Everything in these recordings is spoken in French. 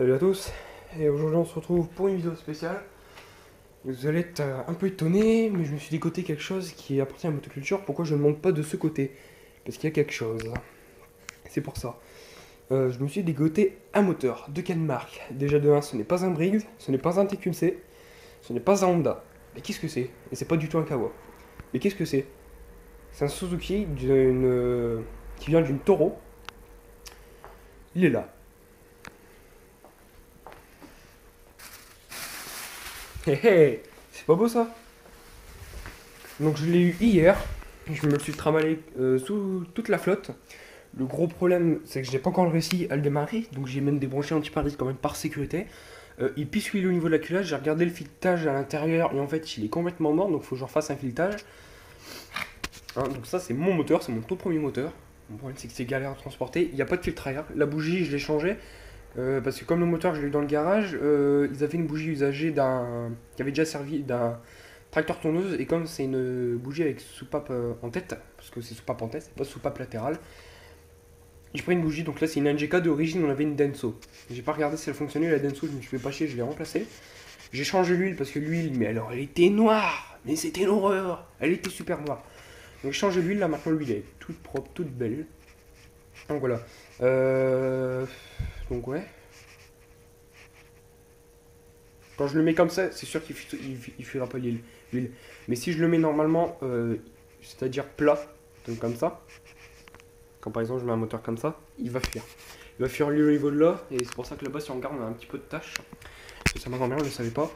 Salut à tous, et aujourd'hui on se retrouve pour une vidéo spéciale. Vous allez être un peu étonné, mais je me suis dégoté quelque chose qui appartient à motoculture. Pourquoi je ne monte pas de ce côté? Parce qu'il y a quelque chose. C'est pour ça. Je me suis dégoté un moteur. De quelle marque? Déjà de 1, ce n'est pas un Briggs, ce n'est pas un TQC, ce n'est pas un Honda. Mais qu'est-ce que c'est? Et c'est pas du tout un Kawa. Mais qu'est-ce que c'est? C'est un Suzuki qui vient d'une Toro. Il est là. Hé hé, c'est pas beau ça? Donc je l'ai eu hier, je me le suis tramallé sous toute la flotte. Le gros problème, c'est que j'ai pas encore réussi à le démarrer, donc j'ai même débranché anti-pare-brise quand même par sécurité. Il pisse-huile au niveau de la culasse, j'ai regardé le filetage à l'intérieur et en fait il est complètement mort, donc il faut que je refasse un filetage. Hein, donc ça c'est mon moteur, c'est mon tout premier moteur. Mon problème c'est que c'est galère à transporter, il n'y a pas de filtre à air. La bougie je l'ai changée, parce que comme le moteur je l'ai eu dans le garage, ils avaient une bougie usagée qui avait déjà servi d'un tracteur tonneuse, et comme c'est une bougie avec soupape en tête, parce que c'est soupape en tête, c'est pas soupape latérale, j'ai pris une bougie. Donc là c'est une NGK, d'origine on avait une Denso. J'ai pas regardé si elle fonctionnait la Denso, je me suis fait pas chier, je l'ai remplacée. J'ai changé l'huile parce que l'huile, mais alors elle était noire, mais c'était l'horreur, elle était super noire. Donc j'ai changé l'huile, là maintenant l'huile est toute propre, toute belle. Donc voilà. Donc ouais. Quand je le mets comme ça, c'est sûr qu'il fuira pas l'huile. Mais si je le mets normalement, c'est-à-dire plat, donc comme ça, quand par exemple je mets un moteur comme ça, il va fuir. Il va fuir l'huile au niveau de là, et c'est pour ça que là-bas, si on regarde, on a un petit peu de tache. Ça ma grand-mère, je ne savais pas.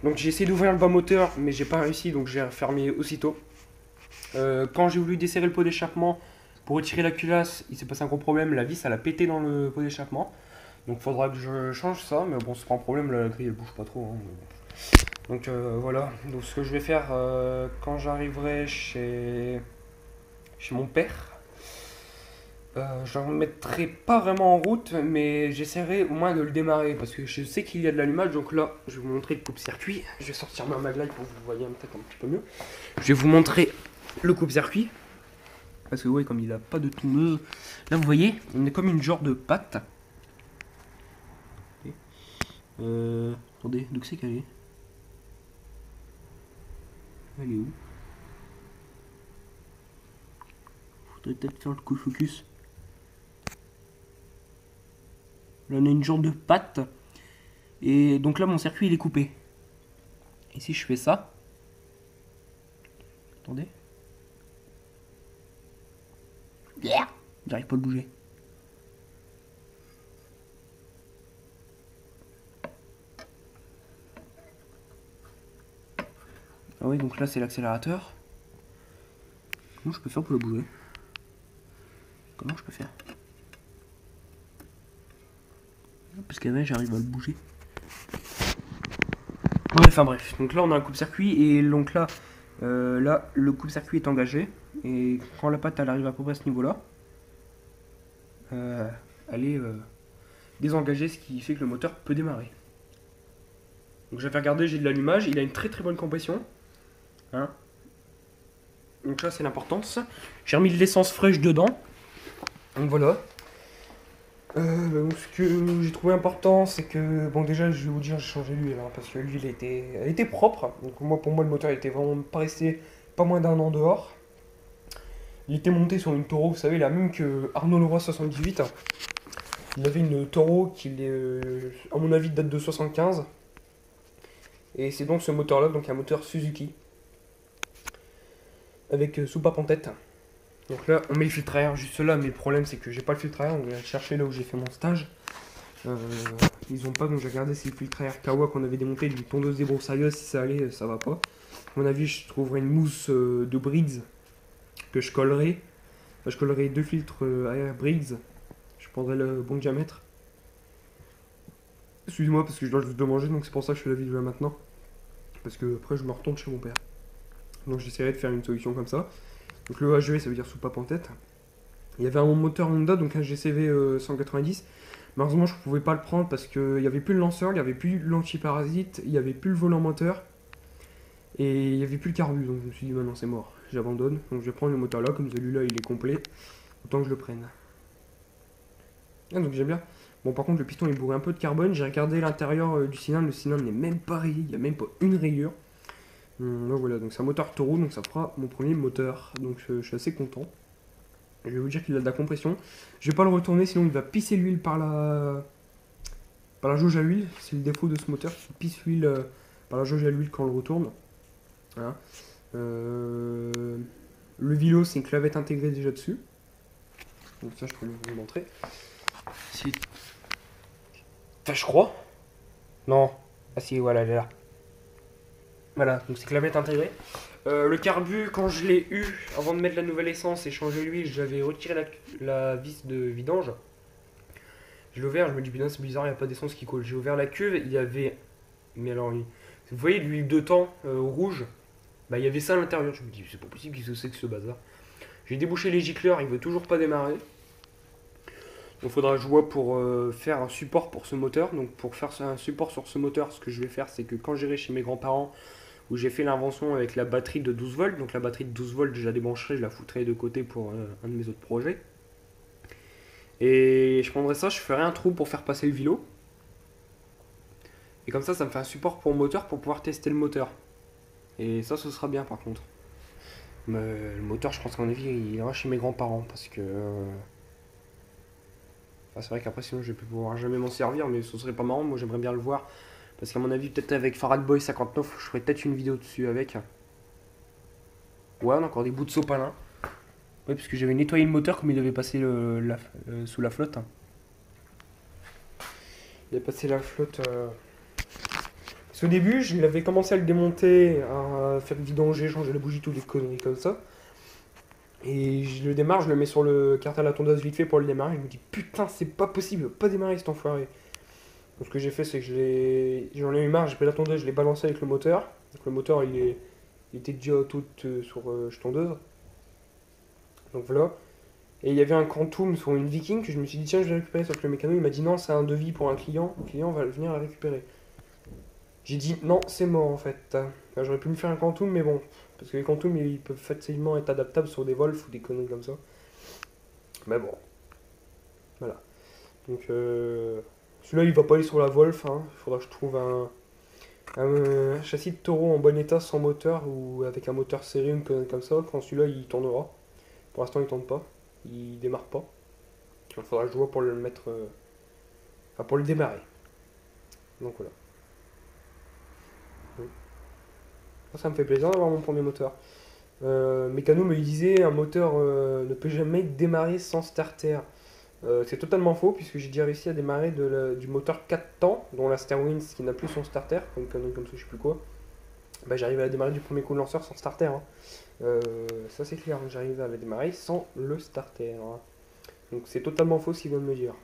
Donc j'ai essayé d'ouvrir le bas moteur, mais j'ai pas réussi, donc j'ai refermé aussitôt. Quand j'ai voulu desserrer le pot d'échappement pour retirer la culasse, il s'est passé un gros problème, la vis elle a pété dans le pot d'échappement. Donc faudra que je change ça, mais bon c'est pas un problème, la grille elle bouge pas trop. Hein, donc voilà, donc ce que je vais faire quand j'arriverai chez mon père, je ne mettrai pas vraiment en route, mais j'essaierai au moins de le démarrer, parce que je sais qu'il y a de l'allumage. Donc là je vais vous montrer le coupe-circuit, je vais sortir ma maglite pour que vous voyez peut-être un petit peu mieux. Je vais vous montrer le coupe-circuit, parce que ouais, comme il a pas de tondeuse, là vous voyez, on est comme une genre de patte. Attendez, d'où c'est qu'elle est? Elle est où? Faudrait peut-être faire le focus. Là on a une genre de patte. Et donc là mon circuit il est coupé. Et si je fais ça, attendez, j'arrive pas à le bouger. Ah oui, donc là c'est l'accélérateur. Comment je peux faire pour le bouger? Comment je peux faire? Parce qu'avant j'arrive à le bouger. Ouais, enfin bref, donc là on a un coupe-circuit, et donc là, là le coupe-circuit est engagé, et quand la patte elle arrive à peu près à ce niveau-là, elle est désengagée, ce qui fait que le moteur peut démarrer. Donc je vais regarder, j'ai de l'allumage, il a une très très bonne compression. Hein, donc ça c'est l'importance. J'ai remis de l'essence fraîche dedans. Donc voilà. Donc ce que j'ai trouvé important, c'est que, bon déjà je vais vous dire, j'ai changé l'huile, hein, parce que l'huile elle était propre. Donc moi, pour moi le moteur était vraiment pas resté pas moins d'un an dehors. Il était monté sur une Toro, vous savez, la même que Arnaud Leroy 78. Il avait une Toro qui, à mon avis, date de 75. Et c'est donc ce moteur là, donc un moteur Suzuki, avec soupape en tête. Donc là, on met le filtre à air juste là, mais le problème c'est que j'ai pas le filtre à air, donc je vais le chercher là où j'ai fait mon stage. Ils ont pas, donc j'ai regardé si le filtre à air Kawa qu'on avait démonté d'une tondeuse débroussailleuse, si ça allait, ça va pas. À mon avis, je trouverai une mousse de Briggs que je collerai. Enfin, je collerai deux filtres à air Briggs. Je prendrai le bon diamètre. Excusez-moi parce que je dois juste de manger, donc c'est pour ça que je fais la vidéo là maintenant. Parce que après je me retourne chez mon père. Donc j'essaierai de faire une solution comme ça. Donc le HV ça veut dire soupape en tête. Il y avait un moteur Honda, donc un GCV 190. Malheureusement je ne pouvais pas le prendre parce qu'il n'y avait plus le lanceur, il n'y avait plus l'antiparasite, il n'y avait plus le volant moteur. Et il n'y avait plus le carbu, donc je me suis dit bah non c'est mort, j'abandonne. Donc je vais prendre le moteur là, comme celui-là il est complet, autant que je le prenne. Ah, donc j'aime bien. Bon, par contre, le piston est bourré un peu de carbone. J'ai regardé l'intérieur du cylindre. Le cylindre n'est même pas rayé. Il n'y a même pas une rayure. Donc voilà, donc c'est un moteur Toro. Donc ça fera mon premier moteur. Donc je suis assez content. Je vais vous dire qu'il a de la compression. Je vais pas le retourner, sinon il va pisser l'huile par la jauge à huile. C'est le défaut de ce moteur qui pisse l'huile par la jauge à l'huile quand on le retourne. Voilà. Le vélo, c'est une clavette intégrée déjà dessus. Donc ça, je peux vous montrer. Si... Enfin, je crois. Non. Ah si, voilà, elle est là. Voilà, donc c'est clavette intégrée. Le carbu, quand je l'ai eu, avant de mettre la nouvelle essence et changer l'huile, j'avais retiré la vis de vidange. Je l'ai ouvert, je me dis putain c'est bizarre, il n'y a pas d'essence qui coule. J'ai ouvert la cuve, il y avait... Mais alors, vous voyez l'huile de thon rouge, bah il y avait ça à l'intérieur. Je me dis c'est pas possible, qu'est-ce que c'est que ce bazar. J'ai débouché les gicleurs, il veut toujours pas démarrer. Donc il faudra que je vois pour faire un support pour ce moteur. Donc pour faire un support sur ce moteur, ce que je vais faire, c'est que quand j'irai chez mes grands-parents, où j'ai fait l'invention avec la batterie de 12 volts. Donc la batterie de 12 volts, je la débrancherai, je la foutrai de côté pour un de mes autres projets. Et je prendrai ça, je ferai un trou pour faire passer le vélo. Et comme ça me fait un support pour le moteur pour pouvoir tester le moteur. Et ça, ce sera bien par contre. Mais le moteur, je pense qu'à mon avis, il ira chez mes grands-parents parce que... Enfin, c'est vrai qu'après, sinon, je vais plus pouvoir jamais m'en servir, mais ce serait pas marrant. Moi, j'aimerais bien le voir. Parce qu'à mon avis, peut-être avec Farad Boy 59, je ferai peut-être une vidéo dessus avec. Ouais, on a encore des bouts de sopalin. Ouais, parce que j'avais nettoyé le moteur comme il devait passer sous la flotte. Il a passé la flotte. Parce qu'au début, je l'avais commencé à le démonter, à faire vidanger, changer la bougie, toutes les conneries comme ça. Et je le démarre, je le mets sur le cartel à tondeuse vite fait pour le démarrer. Je me dis putain, c'est pas possible, il va pas démarrer cet enfoiré. Donc ce que j'ai fait, c'est que j'en ai eu marre, j'ai pris la tondeuse, je l'ai balancé avec le moteur. Donc le moteur, il était déjà tout sur tondeuse. Donc voilà. Et il y avait un Quantum sur une Viking que je me suis dit tiens, je vais récupérer. Sauf que le mécano, il m'a dit non, c'est un devis pour un client. Le client va venir la récupérer. J'ai dit non, c'est mort en fait. Enfin, j'aurais pu me faire un Quantum, mais bon. Parce que les Quantum, ils peuvent facilement être adaptables sur des Wolf ou des conneries comme ça. Mais bon. Voilà. Donc celui-là, il va pas aller sur la Wolf. Il faudra que je trouve un châssis de Toro en bon état sans moteur ou avec un moteur serré, une connerie comme ça. Quand celui-là, il tournera. Pour l'instant, il tourne pas. Il démarre pas. Il faudra que je vois pour le mettre... Enfin, pour le démarrer. Donc voilà. Ça me fait plaisir d'avoir mon premier moteur. Mécano me disait un moteur ne peut jamais démarrer sans starter. C'est totalement faux puisque j'ai déjà réussi à démarrer du moteur 4 temps, dont la Sterwins qui n'a plus son starter, comme ça je sais plus quoi. Bah, j'arrive à la démarrer du premier coup de lanceur sans starter. Ça c'est clair, j'arrive à la démarrer sans le starter. Donc c'est totalement faux ce qu'il vient de me dire.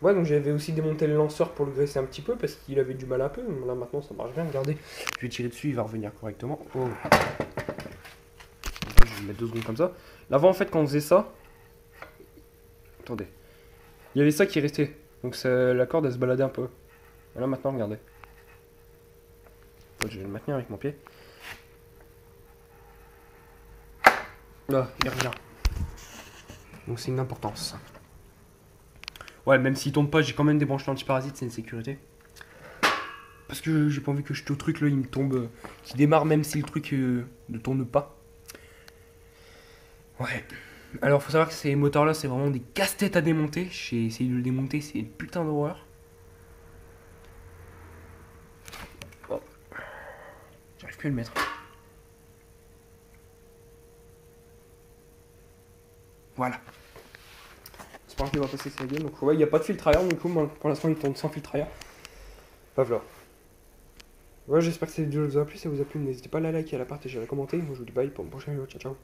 Ouais, donc j'avais aussi démonté le lanceur pour le graisser un petit peu parce qu'il avait du mal un peu. Là maintenant ça marche bien, regardez. Je vais tirer dessus, il va revenir correctement. Oh. Je vais mettre 2 secondes comme ça. L'avant en fait quand on faisait ça... Attendez. Il y avait ça qui restait. Donc la corde elle se baladait un peu. Et là maintenant regardez. Je vais le maintenir avec mon pied. Là, il revient. Donc c'est une importance. Ouais, même s'il tombe pas, j'ai quand même des branches antiparasites, c'est une sécurité. Parce que j'ai pas envie que je au truc là, il me tombe, qui démarre même si le truc ne tourne pas. Ouais. Alors faut savoir que ces moteurs là, c'est vraiment des casse-têtes à démonter. J'ai essayé de le démonter, c'est une putain d'horreur. Oh. J'arrive plus à le mettre. Voilà. J'espère qu'il va passer sa gueule. Donc ouais, il n'y a pas de filtre arrière, du coup pour l'instant il tourne sans filtre arrière. Voilà. Ouais, j'espère que cette vidéo vous a plu. Si ça vous a plu, n'hésitez pas à la liker, à la partager, à la commenter. Moi je vous dis bye pour une prochaine vidéo. Ciao ciao.